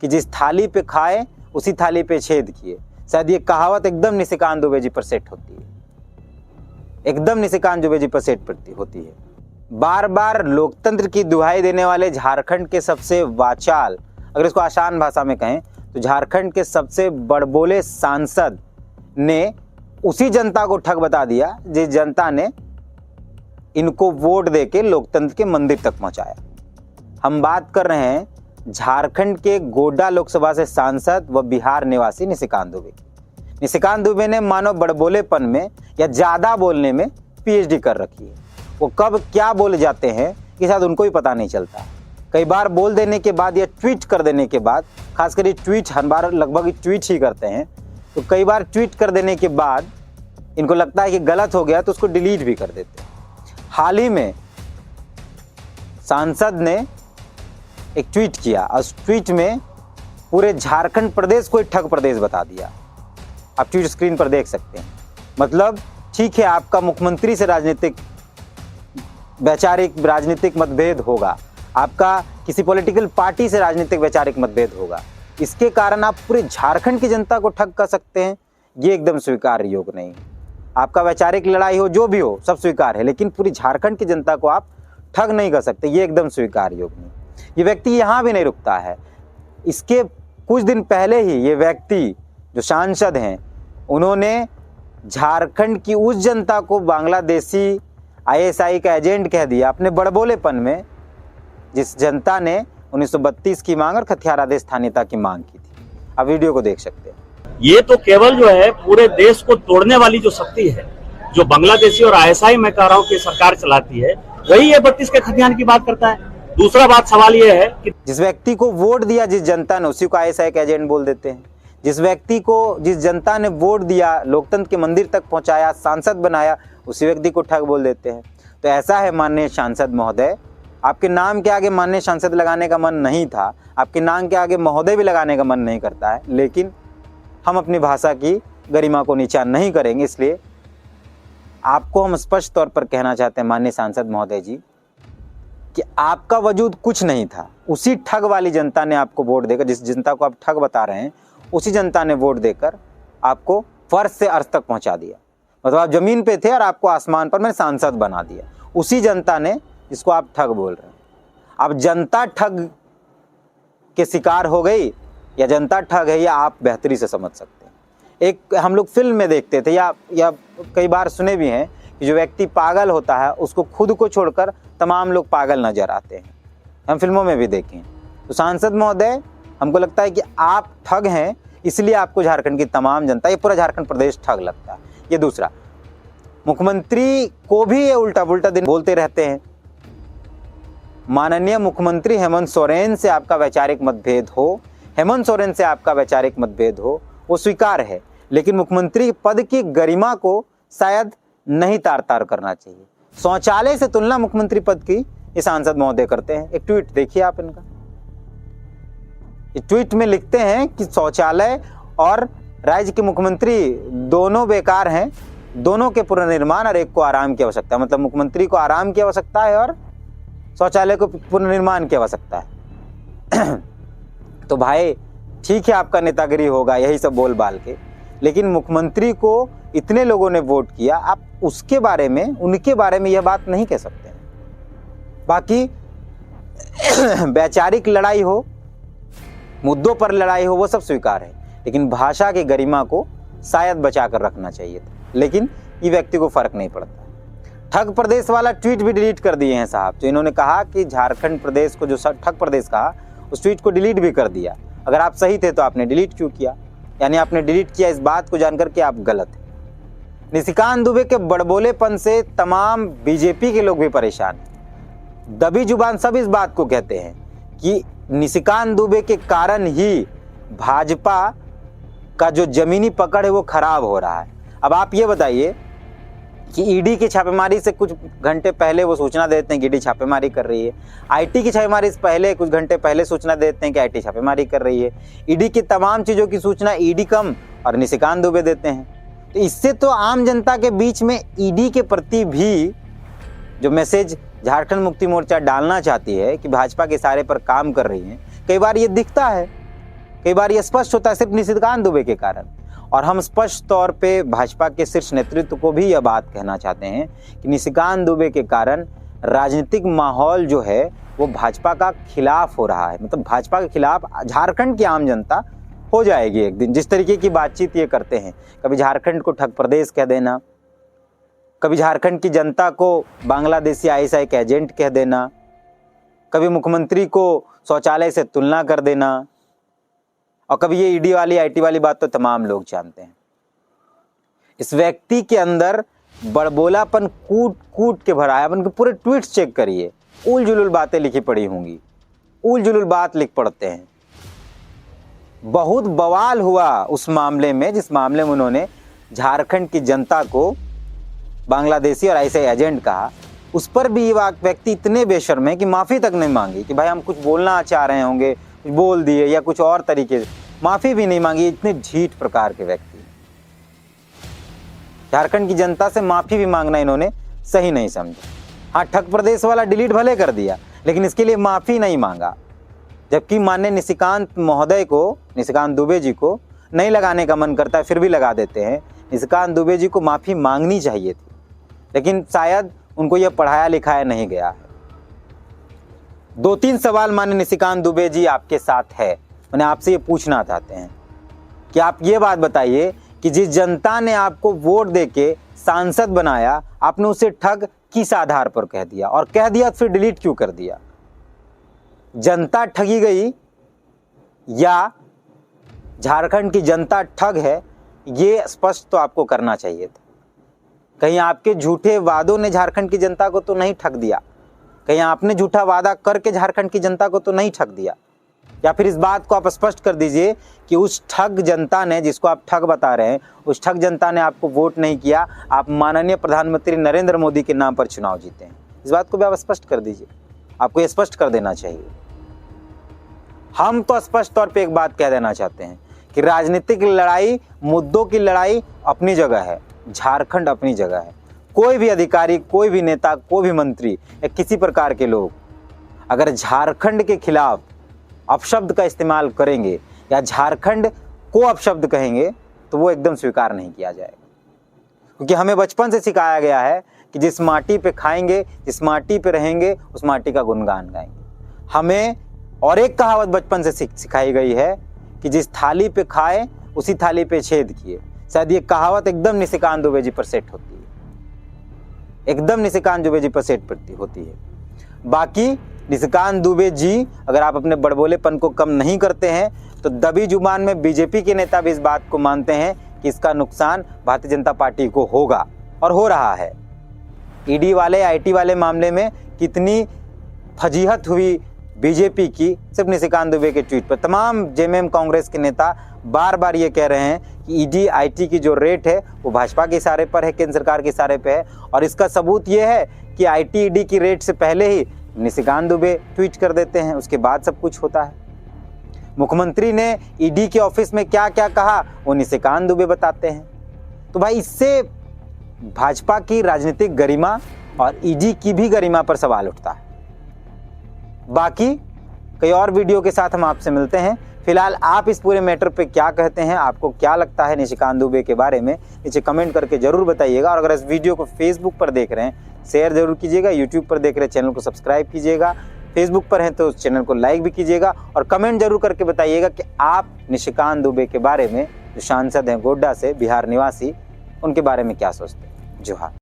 कि जिस थाली पे खाए उसी थाली पे छेद किए। शायद ये कहावत एकदम निशिकांत दुबे जी पर सेट होती है, एकदम निशिकांत दुबे जी पर सेट होती है। बार बार लोकतंत्र की दुहाई देने वाले झारखंड के सबसे वाचाल, अगर इसको आसान भाषा में कहें तो झारखंड के सबसे बड़बोले सांसद ने उसी जनता को ठग बता दिया जिस जनता ने इनको वोट देके लोकतंत्र के मंदिर तक पहुंचाया। हम बात कर रहे हैं झारखंड के गोड्डा लोकसभा से सांसद व बिहार निवासी निशिकांत दुबे। निशिकांत दुबे ने मानो बड़बोलेपन में या ज्यादा बोलने में पीएचडी कर रखी है। वो कब क्या बोल जाते हैं कि शायद उनको भी पता नहीं चलता। कई बार बोल देने के बाद या ट्वीट कर देने के बाद, खासकर ये ट्वीट हर बार लगभग ट्वीट ही करते हैं, तो कई बार ट्वीट कर देने के बाद इनको लगता है कि गलत हो गया तो उसको डिलीट भी कर देते हैं। हाल ही में सांसद ने एक ट्वीट किया, उस ट्वीट में पूरे झारखंड प्रदेश को एक ठग प्रदेश बता दिया। आप ट्वीट स्क्रीन पर देख सकते हैं। मतलब ठीक है, आपका मुख्यमंत्री से वैचारिक राजनीतिक मतभेद होगा, आपका किसी पॉलिटिकल पार्टी से राजनीतिक वैचारिक मतभेद होगा, इसके कारण आप पूरे झारखंड की जनता को ठग कर सकते हैं, ये एकदम स्वीकार्य योग नहीं। आपका वैचारिक लड़ाई हो, जो भी हो, सब स्वीकार है, लेकिन पूरी झारखंड की जनता को आप ठग नहीं कर सकते, ये एकदम स्वीकार्य योग नहीं। ये व्यक्ति यहाँ भी नहीं रुकता है। इसके कुछ दिन पहले ही ये व्यक्ति जो सांसद हैं, उन्होंने झारखंड की उस जनता को बांग्लादेशी आईएसआई का एजेंट कह दिया अपने बड़बोलेपन में, जिस जनता ने 1932 की मांग और खथियार आदेश स्थानीयता की मांग की थी। आप वीडियो को देख सकते हैं। ये तो केवल जो है पूरे देश को तोड़ने वाली जो शक्ति है, जो बांग्लादेशी और आईएसआई मैं कह रहा हूँ की सरकार चलाती है, वही ये 32 के खतियान की बात करता है। दूसरा बात सवाल ये है कि जिस व्यक्ति को वोट दिया जिस जनता ने, उसी को आईएसआई का एजेंट बोल देते हैं। जिस व्यक्ति को जिस जनता ने वोट दिया, लोकतंत्र के मंदिर तक पहुंचाया, सांसद बनाया, उसी व्यक्ति को ठग बोल देते हैं। तो ऐसा है माननीय सांसद महोदय, आपके नाम के आगे माननीय सांसद लगाने का मन नहीं था, आपके नाम के आगे महोदय भी लगाने का मन नहीं करता है, लेकिन हम अपनी भाषा की गरिमा को नीचा नहीं करेंगे। इसलिए आपको हम स्पष्ट तौर पर कहना चाहते हैं माननीय सांसद महोदय जी कि आपका वजूद कुछ नहीं था। उसी ठग वाली जनता ने आपको वोट देकर, जिस जनता को आप ठग बता रहे हैं, उसी जनता ने वोट देकर आपको फर्श से अर्श तक पहुंचा दिया। मतलब आप जमीन पे थे और आपको आसमान पर मैंने सांसद बना दिया। उसी जनता ने जिसको आप ठग बोल रहे हैं। अब जनता ठग के शिकार हो गई या जनता ठग है, या आप बेहतरी से समझ सकते हैं। एक हम लोग फिल्म में देखते थे या कई बार सुने भी हैं कि जो व्यक्ति पागल होता है उसको खुद को छोड़कर तमाम लोग पागल नजर आते हैं। हम फिल्मों में भी देखें। तो सांसद महोदय, हमको लगता है कि आप ठग हैं, इसलिए आपको झारखंड की तमाम जनता, ये पूरा झारखंड प्रदेश ठग लगता है। ये दूसरा, मुख्यमंत्री को भी ये उल्टा पुल्टा दिन बोलते रहते हैं। माननीय मुख्यमंत्री हेमंत सोरेन से आपका वैचारिक मतभेद हो, हेमंत सोरेन से आपका वैचारिक मतभेद हो, वो स्वीकार है, लेकिन मुख्यमंत्री पद की गरिमा को शायद नहीं तार तार करना चाहिए। शौचालय से तुलना मुख्यमंत्री पद की ये सांसद महोदय करते हैं। एक ट्वीट देखिए आप इनका। ट्वीट में लिखते हैं कि शौचालय और राज्य के मुख्यमंत्री दोनों बेकार हैं, दोनों के पुनर्निर्माण और एक को आराम की आवश्यकता है। मतलब मुख्यमंत्री को आराम की आवश्यकता है और शौचालय को पुनर्निर्माण की आवश्यकता है। तो भाई ठीक है, आपका नेतागिरी होगा यही सब बोल बाल के, लेकिन मुख्यमंत्री को इतने लोगों ने वोट किया, आप उसके बारे में, उनके बारे में यह बात नहीं कह सकते। बाकी वैचारिक लड़ाई हो, मुद्दों पर लड़ाई हो, वो सब स्वीकार है, लेकिन भाषा की गरिमा को शायद बचा कर रखना चाहिए था। लेकिन ये व्यक्ति को फर्क नहीं पड़ता। ठग प्रदेश वाला ट्वीट भी डिलीट कर दिए हैं साहब। जो इन्होंने कहा कि झारखंड प्रदेश को जो ठग प्रदेश कहा, उस ट्वीट को डिलीट भी कर दिया। अगर आप सही थे तो आपने डिलीट क्यों किया? यानी आपने डिलीट किया इस बात को जानकर कि आप गलत हैं। निशिकांत दुबे के बड़बोलेपन से तमाम बीजेपी के लोग भी परेशान हैं। दबी जुबान सब इस बात को कहते हैं कि निशिकांत दुबे के कारण ही भाजपा का जो जमीनी पकड़ है वो खराब हो रहा है। अब आप ये बताइए कि ईडी की छापेमारी से कुछ घंटे पहले वो सूचना देते हैं कि ईडी छापेमारी कर रही है। आईटी की छापेमारी से पहले कुछ घंटे पहले सूचना देते हैं कि आईटी छापेमारी कर रही है। ईडी की तमाम चीज़ों की सूचना ईडी कम और निशिकांत दुबे देते हैं। तो इससे तो आम जनता के बीच में ईडी के प्रति भी जो मैसेज झारखंड मुक्ति मोर्चा डालना चाहती है कि भाजपा के इशारे पर काम कर रही है, कई बार ये दिखता है। कई बार ये स्पष्ट होता है सिर्फ निशिकांत दुबे के कारण। और हम स्पष्ट तौर पे भाजपा के शीर्ष नेतृत्व को भी यह बात कहना चाहते हैं कि निशिकांत दुबे के कारण राजनीतिक माहौल जो है वो भाजपा का खिलाफ हो रहा है। मतलब भाजपा के खिलाफ झारखंड की आम जनता हो जाएगी एक दिन। जिस तरीके की बातचीत ये करते हैं, कभी झारखंड को ठग प्रदेश कह देना, कभी झारखंड की जनता को बांग्लादेशी आईएसआई का एजेंट कह देना, कभी मुख्यमंत्री को शौचालय से तुलना कर देना, और कभी ये ईडी वाली आईटी वाली बात तो तमाम लोग जानते हैं। इस व्यक्ति के अंदर बड़बोलापन कूट कूट के भरा है। आप उनके पूरे ट्वीट्स चेक करिए, उल जुलुल बातें लिखी पड़ी होंगी, उल जुलुल बात लिख पड़ते हैं। बहुत बवाल हुआ उस मामले में जिस मामले में उन्होंने झारखंड की जनता को बांग्लादेशी और ऐसे एजेंट कहा। उस पर भी ये व्यक्ति इतने बेशर्म है कि माफ़ी तक नहीं मांगी कि भाई हम कुछ बोलना चाह रहे होंगे, कुछ बोल दिए या कुछ और तरीके से, माफ़ी भी नहीं मांगी। इतने ढीठ प्रकार के व्यक्ति, झारखंड की जनता से माफ़ी भी मांगना इन्होंने सही नहीं समझा। हाँ, ठग प्रदेश वाला डिलीट भले कर दिया, लेकिन इसके लिए माफ़ी नहीं मांगा। जबकि माननीय निशिकांत महोदय को, निशिकांत दुबे जी को नहीं लगाने का मन करता है फिर भी लगा देते हैं। निशिकांत दुबे जी को माफ़ी मांगनी चाहिए थी, लेकिन शायद उनको यह पढ़ाया लिखाया नहीं गया है। 2-3 सवाल माननीय निशिकांत दुबे जी आपके साथ है। मैंने आपसे ये पूछना चाहते हैं कि आप ये बात बताइए कि जिस जनता ने आपको वोट देके सांसद बनाया, आपने उसे ठग किस आधार पर कह दिया, और कह दिया फिर डिलीट क्यों कर दिया? जनता ठगी गई या झारखंड की जनता ठग है, ये स्पष्ट तो आपको करना चाहिए था। कहीं आपके झूठे वादों ने झारखंड की जनता को तो नहीं ठग दिया, कहीं आपने झूठा वादा करके झारखंड की जनता को तो नहीं ठग दिया? या फिर इस बात को आप स्पष्ट कर दीजिए कि उस ठग जनता ने, जिसको आप ठग बता रहे हैं, उस ठग जनता ने आपको वोट नहीं किया, आप माननीय प्रधानमंत्री नरेंद्र मोदी के नाम पर चुनाव जीते हैं। इस बात को भी आप स्पष्ट कर दीजिए, आपको ये स्पष्ट कर देना चाहिए। हम तो स्पष्ट तौर पे एक बात कह देना चाहते हैं कि राजनीतिक लड़ाई, मुद्दों की लड़ाई अपनी जगह है, झारखंड अपनी जगह है। कोई भी अधिकारी, कोई भी नेता, कोई भी मंत्री या किसी प्रकार के लोग अगर झारखंड के खिलाफ अपशब्द का इस्तेमाल करेंगे या झारखंड को अपशब्द कहेंगे तो वो एकदम स्वीकार नहीं किया जाएगा। क्योंकि हमें बचपन से सिखाया गया है कि जिस माटी पे खाएंगे, जिस माटी पे रहेंगे, उस माटी का गुणगान गाएंगे। हमें और एक कहावत बचपन से सिखाई गई है कि जिस थाली पे खाए उसी थाली पे छेद किए। शायद ये कहावत एकदम निशिकांत दुबे जी पर सेट होती है, एकदम निशिकांत दुबे जी पर सेट होती है। बाकी निशिकांत दुबे जी, अगर आप अपने बड़बोलेपन को कम नहीं करते हैं तो दबी जुबान में बीजेपी के नेता भी इस बात को मानते हैं कि इसका नुकसान भारतीय जनता पार्टी को होगा और हो रहा है। ईडी वाले, आईटी वाले मामले में कितनी फजीहत हुई बीजेपी की, सिर्फ निशिकांत दुबे के ट्वीट पर। तमाम जेएमएम कांग्रेस के नेता बार बार ये कह रहे हैं कि ईडी आईटी की जो रेट है वो भाजपा के इशारे पर है, केंद्र सरकार के इशारे पे है। और इसका सबूत ये है कि आईटी ईडी की रेट से पहले ही निशिकांत दुबे ट्वीट कर देते हैं, उसके बाद सब कुछ होता है। मुख्यमंत्री ने ईडी के ऑफिस में क्या क्या कहा वो निशिकांत दुबे बताते हैं। तो भाई इससे भाजपा की राजनीतिक गरिमा और ईडी की भी गरिमा पर सवाल उठता है। बाकी कई और वीडियो के साथ हम आपसे मिलते हैं। फिलहाल आप इस पूरे मैटर पे क्या कहते हैं, आपको क्या लगता है निशिकांत दुबे के बारे में, नीचे कमेंट करके जरूर बताइएगा। और अगर इस वीडियो को फेसबुक पर देख रहे हैं शेयर जरूर कीजिएगा, यूट्यूब पर देख रहे हैं चैनल को सब्सक्राइब कीजिएगा, फेसबुक पर हैं तो उस चैनल को लाइक भी कीजिएगा और कमेंट जरूर करके बताइएगा कि आप निशिकांत दुबे के बारे में, जो सांसद हैं गोड्डा से, बिहार निवासी, उनके बारे में क्या सोचते हैं। जोहार।